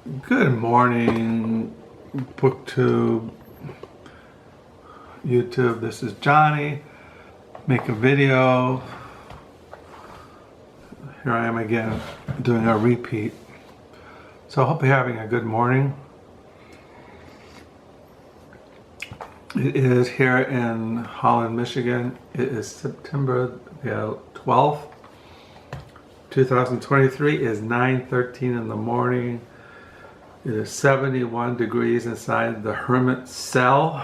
Good morning, BookTube, YouTube. This is Johnny. Make a video. Here I am again doing a repeat. So I hope you're having a good morning. It is here in Holland, Michigan. It is September the 12th. 2023 is 9:13 in the morning. It is 71 degrees inside the hermit cell.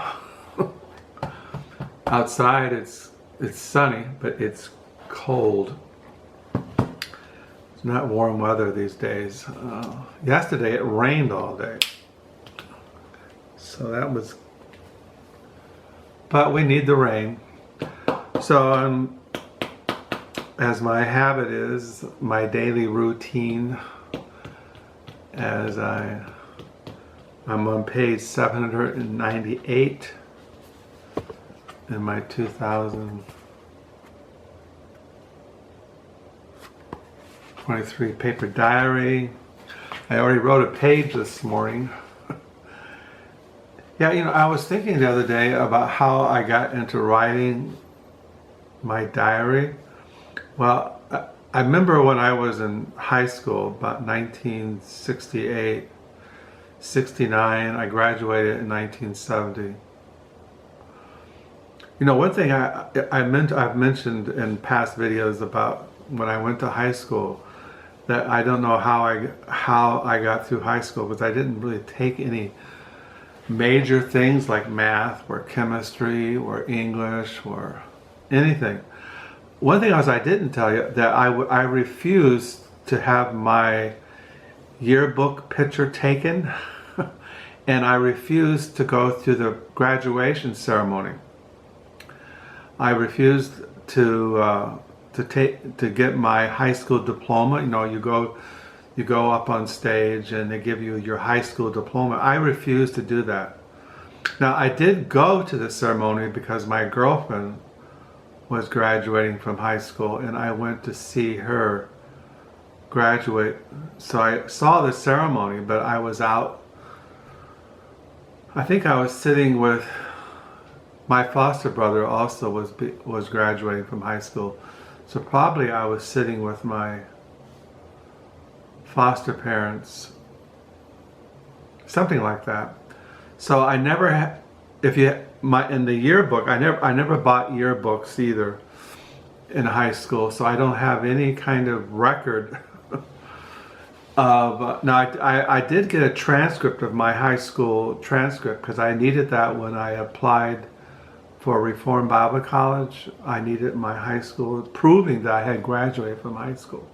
Outside it's sunny, but it's cold. It's not warm weather these days. Yesterday it rained all day. So that was, but we need the rain. So as my habit is, my daily routine, as I'm on page 798 in my 2023 paper diary. I already wrote a page this morning. Yeah, I was thinking the other day about how I got into writing my diary. Well, I remember when I was in high school, about 1968, 69, I graduated in 1970. One thing I've mentioned in past videos about when I went to high school, that I don't know how I got through high school, because I didn't really take any major things like math or chemistry or English or anything. One thing I didn't tell you, that I refused to have my yearbook picture taken and I refused to go through the graduation ceremony. I refused to get my high school diploma. You go up on stage and they give you your high school diploma. I refused to do that. Now, I did go to the ceremony because my girlfriend was graduating from high school and I went to see her graduate. So I saw the ceremony, but I was out. I think I was sitting with my foster brother, also was graduating from high school. So probably I was sitting with my foster parents, something like that. So I never had, in the yearbook, I never bought yearbooks either in high school, so I don't have any kind of record of. Now I did get a transcript of my high school transcript, because I needed that when I applied for Reformed Bible College. I needed my high school proving that I had graduated from high school.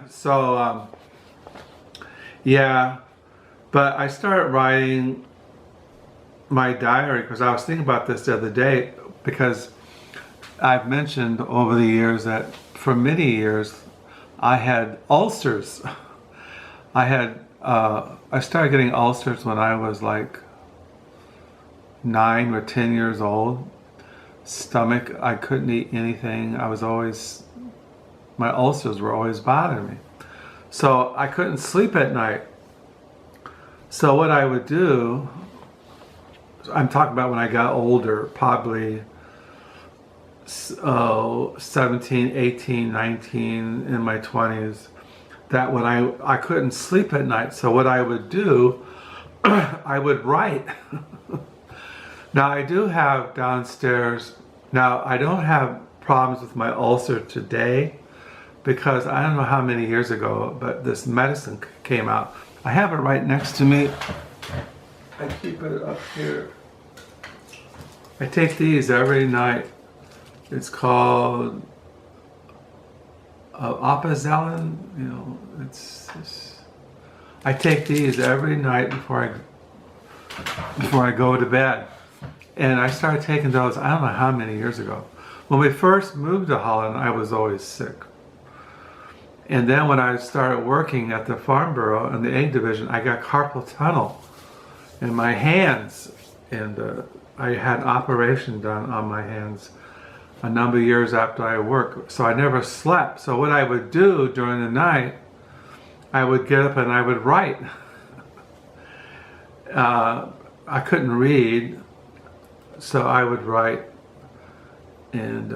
So yeah, but I started writing my diary because I was thinking about this the other day, because I've mentioned over the years that for many years I had ulcers. I started getting ulcers when I was like 9 or 10 years old. Stomach, I couldn't eat anything. My ulcers were always bothering me. So I couldn't sleep at night. So what I would do, I'm talking about when I got older, probably 17, 18, 19, in my 20s, that when I couldn't sleep at night. So what I would do, I would write. Now I do have downstairs, now I don't have problems with my ulcer today, because I don't know how many years ago, but this medicine came out. I have it right next to me. I keep it up here. I take these every night. It's called Opazellin. I take these every night before I go to bed. And I started taking those, I don't know how many years ago. When we first moved to Holland, I was always sick. And then when I started working at the Farm Bureau in the egg division, I got carpal tunnel in my hands. And I had an operation done on my hands a number of years after I worked. So I never slept. So what I would do during the night I would get up and I would write. I couldn't read, so I would write. And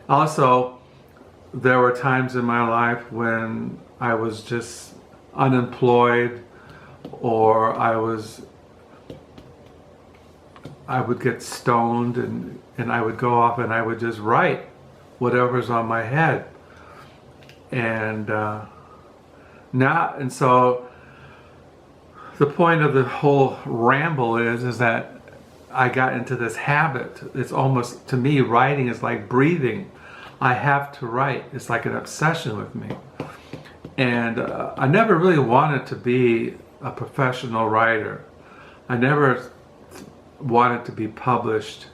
also, there were times in my life when I was just unemployed, or I would get stoned, and I would go off and I would just write whatever's on my head. And so the point of the whole ramble is that I got into this habit. It's almost, to me, writing is like breathing. I have to write. It's like an obsession with me. And I never really wanted to be a professional writer. I never wanted to be published.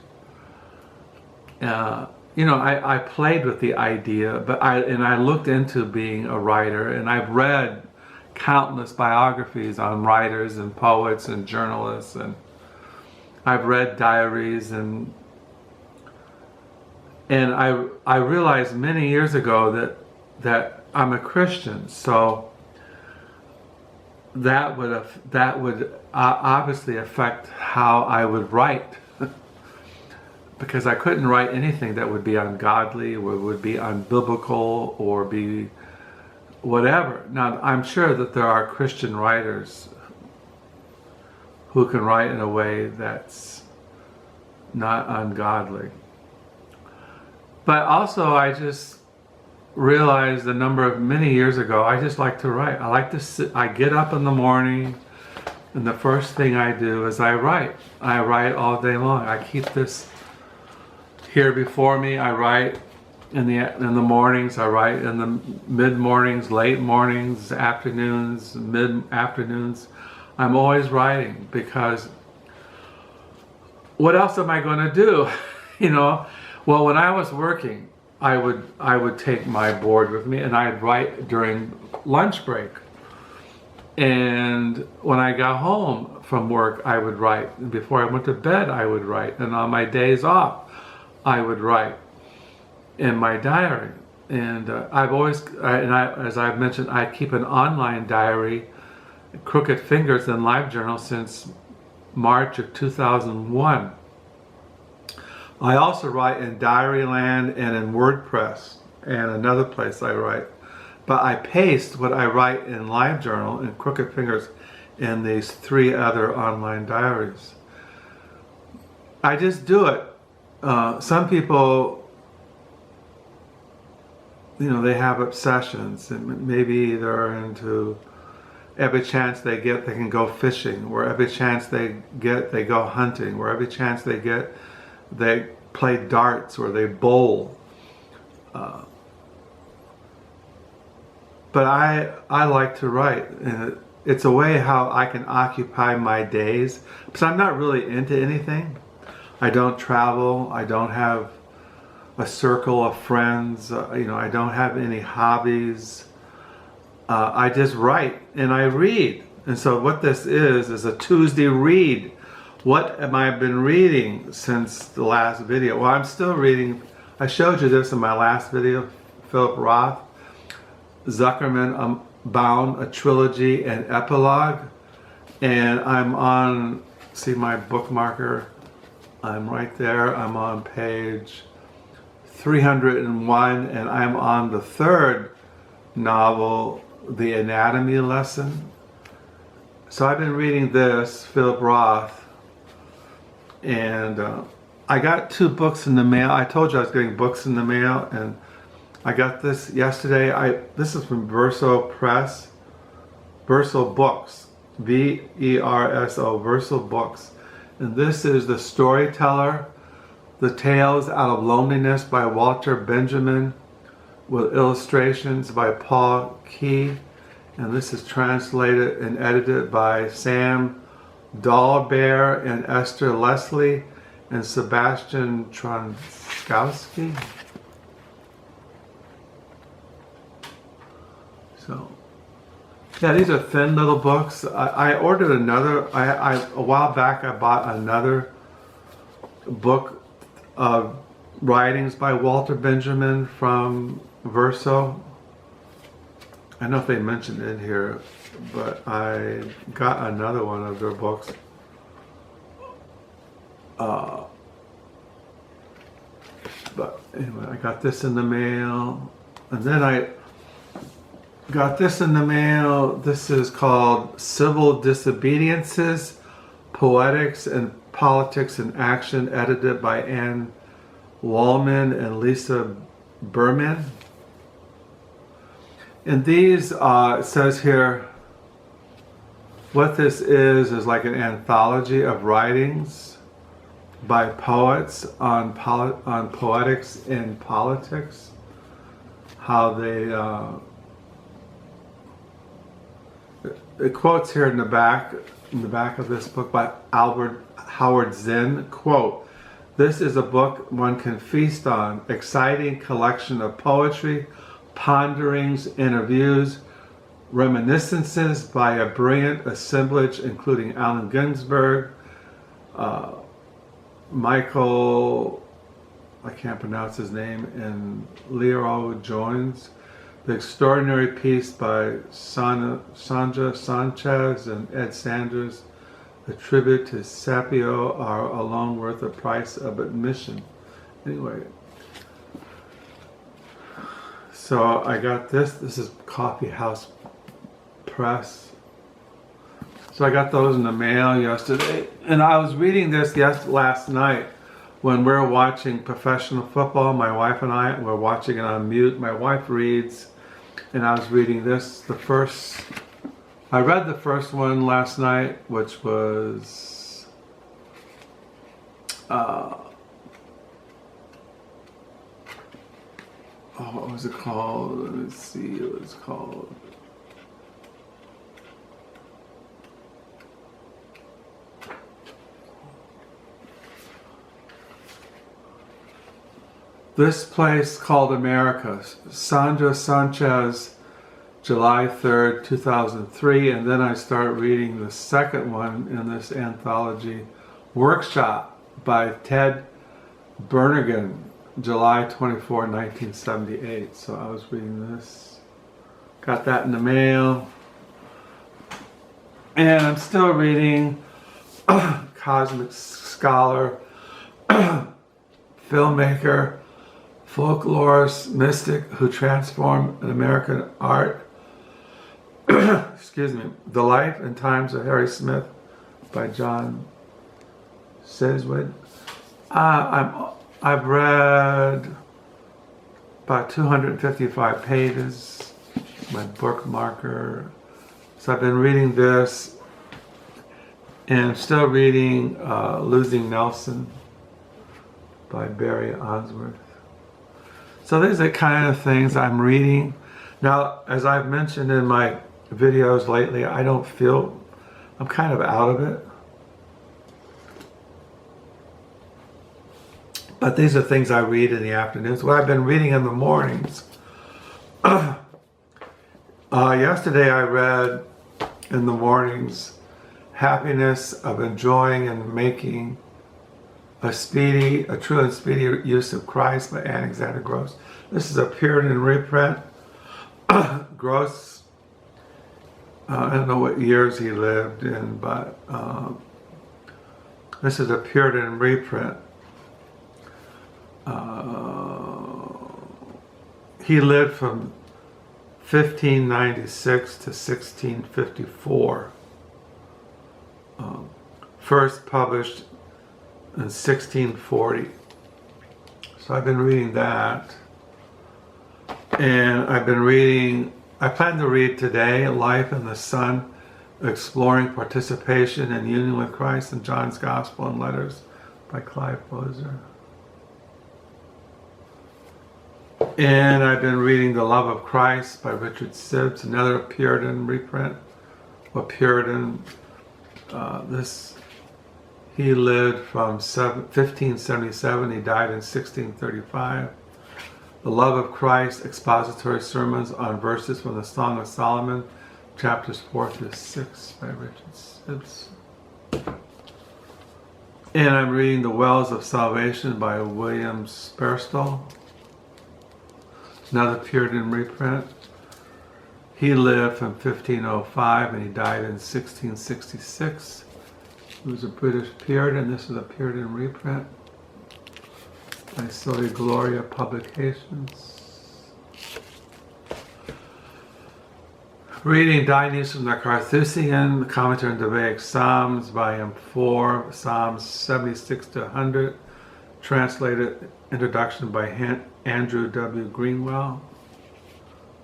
I played with the idea, but I looked into being a writer, and I've read countless biographies on writers and poets and journalists, and I've read diaries, and I realized many years ago that I'm a Christian, so that would obviously affect how I would write, because I couldn't write anything that would be ungodly, or would be unbiblical, or be whatever. Now, I'm sure that there are Christian writers who can write in a way that's not ungodly. But also, I just realized many years ago, I just like to write. I like to sit, I get up in the morning, and the first thing I do is I write. I write all day long. I keep this here before me. I write in the mornings, I write in the mid-mornings, late mornings, afternoons, mid-afternoons. I'm always writing, because what else am I going to do? Well, when I was working, I would take my board with me, and I'd write during lunch break. And when I got home from work, I would write. And before I went to bed, I would write. And on my days off, I would write in my diary. And as I've mentioned, I keep an online diary, Crooked Fingers and Live Journal, since March of 2001. I also write in Diaryland and in WordPress and another place I write. But I paste what I write in Live Journal and Crooked Fingers in these 3 other online diaries. I just do it. Some people, they have obsessions, and maybe they're into every chance they get, they can go fishing, or every chance they get, they go hunting, or every chance they get, they play darts, or they bowl. But I like to write, and it's a way how I can occupy my days, because I'm not really into anything. I don't travel. I don't have a circle of friends. I don't have any hobbies. I just write and I read. And so what this is a Tuesday read. What have I been reading since the last video? Well, I'm still reading. I showed you this in my last video, Philip Roth, Zuckerman Bound, a trilogy and epilogue. And I'm on, see my bookmarker? I'm right there. I'm on page 301, and I'm on the 3rd novel, The Anatomy Lesson. So I've been reading this, Philip Roth, and I got 2 books in the mail. I told you I was getting books in the mail, and I got this yesterday. This is from Verso Press, Verso Books, V-E-R-S-O, Verso Books. And this is the Storyteller, the Tales Out of Loneliness by Walter Benjamin, with illustrations by Paul Klee. And this is translated and edited by Sam Dolber and Esther Leslie and Sebastian Truskolaski. So, yeah, these are thin little books. I ordered another. A while back I bought another book of writings by Walter Benjamin from Verso. I don't know if they mentioned it here, but I got another one of their books. But anyway, I got this in the mail, and then I got this in the mail. This is called Civil Disobediences, Poetics and Politics in Action, edited by Waldman and Lisa Birman. And these, it says here, what this is like an anthology of writings by poets on poetics and politics, how they, it quotes here in the back of this book by Howard Zinn, quote, "This is a book one can feast on, exciting collection of poetry, ponderings, interviews, reminiscences by a brilliant assemblage including Allen Ginsberg, Michael, I can't pronounce his name, and Leo Jones, the extraordinary piece by Sandra Sanchez and Ed Sanders, a tribute to Sapio, are alone worth the price of admission." Anyway, so I got this. This is Coffee House Press. So I got those in the mail yesterday, and I was reading this last night when we were watching professional football. My wife and I were watching it on mute. My wife reads, and I was reading this. I read the first one last night, which was what was it called? Let me see what it's called. This Place Called America, Sandra Sanchez, July 3rd, 2003, and then I start reading the second one in this anthology, Workshop by Ted Bernigan, July 24, 1978. So I was reading this, got that in the mail, and I'm still reading Cosmic Scholar, filmmaker, folklorist, mystic who transformed an American art. Excuse me. The Life and Times of Harry Smith by John Szwed. I've read about 255 pages, my bookmarker. So I've been reading this, and I'm still reading Losing Nelson by Barry Unsworth. So these are the kind of things I'm reading. Now, as I've mentioned in my videos lately, I don't feel, I'm kind of out of it. But these are things I read in the afternoons. What I've been reading in the mornings. Yesterday I read in the mornings Happiness of Enjoying and Making a True and Speedy Use of Christ by Alexander Grosse. This is a Puritan reprint. Grosse, I don't know what years he lived in, but this is a Puritan reprint. He lived from 1596 to 1654. First published in 1640. So I've been reading that. And I've been reading, I plan to read today, Life in the Sun, Exploring Participation and Union with Christ in John's Gospel and Letters by Clive Bowsher. And I've been reading The Love of Christ by Richard Sibbes, another Puritan reprint. Well, Puritan, he lived from 1577, he died in 1635. The Love of Christ, Expository Sermons on Verses from the Song of Solomon, chapters 4 through 6 by Richard Sibbes. And I'm reading The Wells of Salvation by William Spurstowe, another Puritan reprint. He lived from 1505 and he died in 1666. He was a British Puritan. This is a Puritan reprint by Soli Gloria Publications. Reading Denis from the Carthusian, Commentary on Davidic Psalms, Volume 4, Psalms 76 to 100, translated introduction by Andrew W. Greenwell,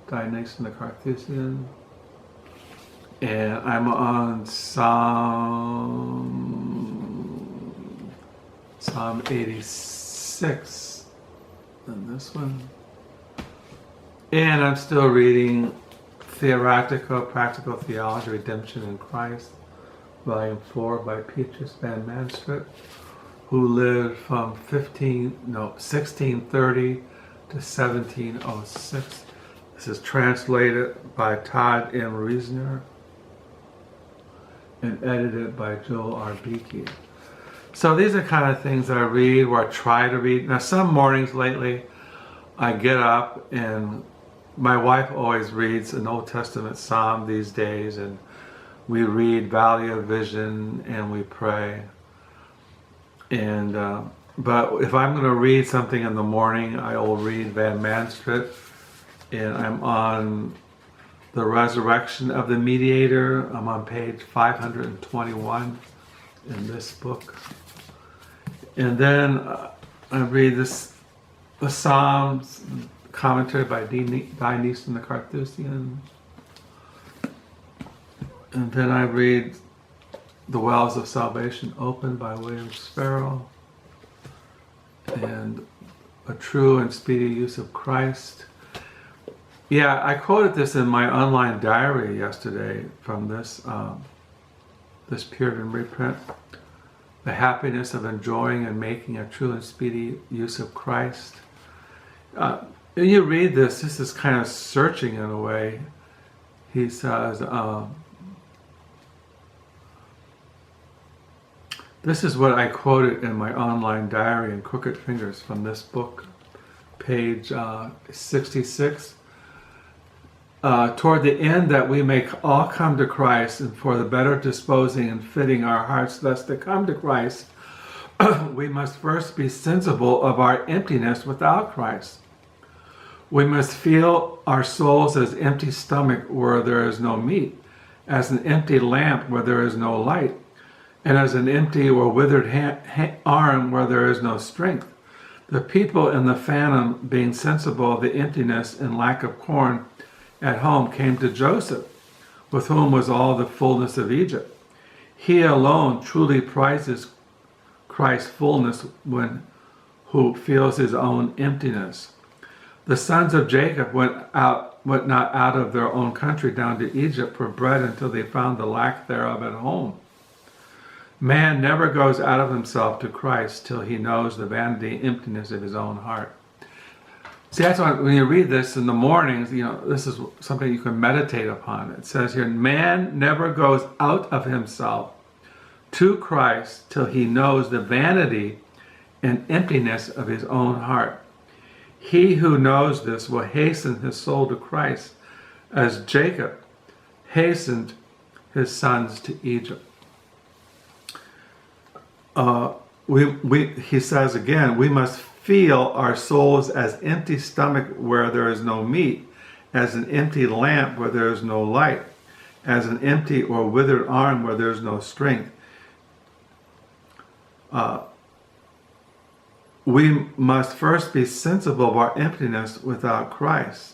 Denis from the Carthusian. And I'm on Psalm 86, and this one. And I'm still reading Theoretical, Practical Theology, Redemption in Christ, Volume 4 by Petrus van Mastricht, who lived from 1630 to 1706. This is translated by Todd M. Reisner and edited by Joel R. Beakey. So these are kind of things that I read or I try to read. Now some mornings lately I get up and my wife always reads an Old Testament psalm these days, and we read Valley of Vision and we pray. And but if I'm going to read something in the morning, I will read Van Mastricht, and I'm on The Resurrection of the Mediator. I'm on page 521 in this book. And then I read the Psalms, commentary by Denis and the Carthusian. And then I read The Wells of Salvation Opened by William Sparrow, and A True and Speedy Use of Christ. Yeah, I quoted this in my online diary yesterday from this Puritan reprint. The happiness of enjoying and making a true and speedy use of Christ. When you read this is kind of searching in a way. He says, this is what I quoted in my online diary in Crooked Fingers from this book, page 66. Toward the end that we may all come to Christ, and for the better disposing and fitting our hearts thus to come to Christ, we must first be sensible of our emptiness without Christ. We must feel our souls as empty stomach where there is no meat, as an empty lamp where there is no light, and as an empty or withered arm where there is no strength. The people in the phantom, being sensible of the emptiness and lack of corn at home, came to Joseph, with whom was all the fullness of Egypt. He alone truly prizes Christ's fullness who feels his own emptiness. The sons of Jacob went not out of their own country down to Egypt for bread until they found the lack thereof at home. Man never goes out of himself to Christ till he knows the vanity and emptiness of his own heart. See, that's why when you read this in the mornings, this is something you can meditate upon. It says here, man never goes out of himself to Christ till he knows the vanity and emptiness of his own heart. He who knows this will hasten his soul to Christ, as Jacob hastened his sons to Egypt. He says again, we must feel our souls as empty stomach where there is no meat, as an empty lamp where there is no light, as an empty or withered arm where there is no strength. We must first be sensible of our emptiness without Christ.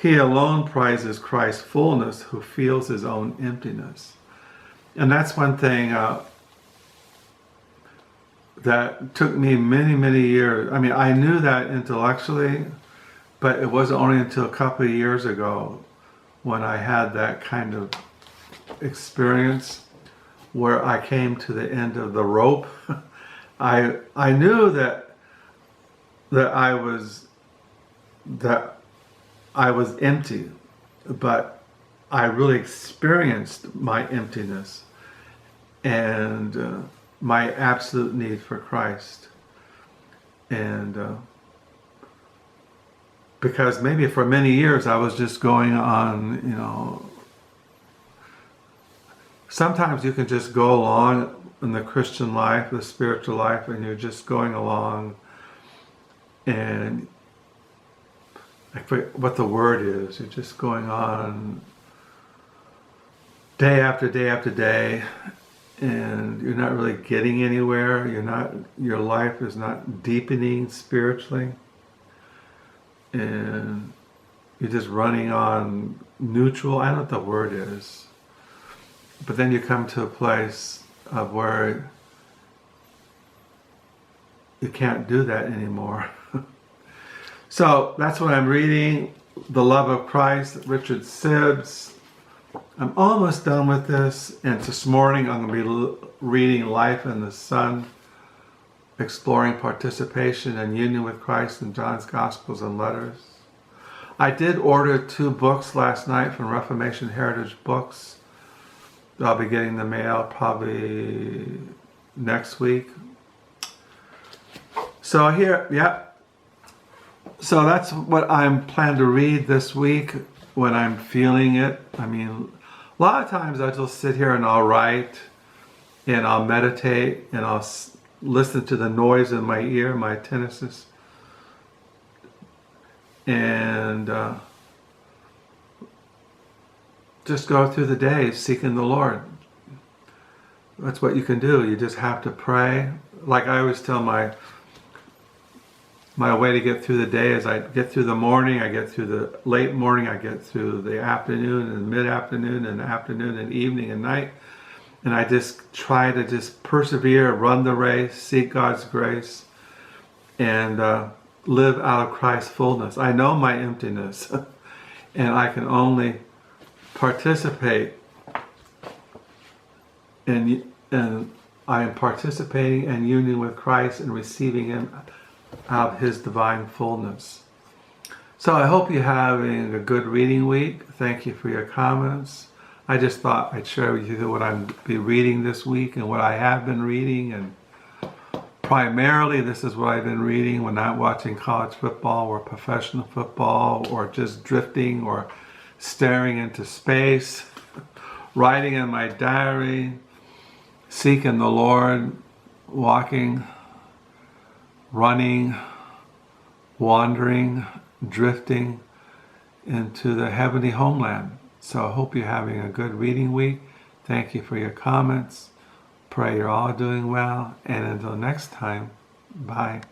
He alone prizes Christ's fullness who feels his own emptiness. And that's one thing that took me many, many years. I mean, I knew that intellectually, but it wasn't only until a couple of years ago when I had that kind of experience where I came to the end of the rope. I knew that I was empty, but I really experienced my emptiness and my absolute need for Christ. And because maybe for many years I was just going on, sometimes you can just go along in the Christian life, the spiritual life, and you're just going along, and I forget what the word is. You're just going on day after day after day, and you're not really getting anywhere. Your life is not deepening spiritually, and you're just running on neutral. I don't know what the word is, but then you come to a place of where you can't do that anymore. So that's what I'm reading, The Love of Christ, Richard Sibbes. I'm almost done with this, and this morning I'm going to be reading Life in the Sun, exploring participation and union with Christ in John's Gospels and Letters. I did order 2 books last night from Reformation Heritage Books. I'll be getting the mail probably next week. So here, yeah. So that's what I'm planning to read this week when I'm feeling it. I mean, a lot of times I'll just sit here and I'll write and I'll meditate and I'll listen to the noise in my ear, my tinnitus, and just go through the day seeking the Lord. That's what you can do. You just have to pray. Like I always tell my way to get through the day is I get through the morning, I get through the late morning, I get through the afternoon and mid-afternoon and afternoon and evening and night. And I just try to just persevere, run the race, seek God's grace, and live out of Christ's fullness. I know my emptiness, and I can only participate, and I am participating in union with Christ and receiving Him out of His divine fullness. So I hope you're having a good reading week. Thank you for your comments. I just thought I'd share with you what I'm be reading this week and what I have been reading, and primarily this is what I've been reading when not watching college football or professional football or just drifting or staring into space, writing in my diary, seeking the Lord, walking, running, wandering, drifting into the heavenly homeland. So I hope you're having a good reading week. Thank you for your comments. Pray you're all doing well. And until next time, bye.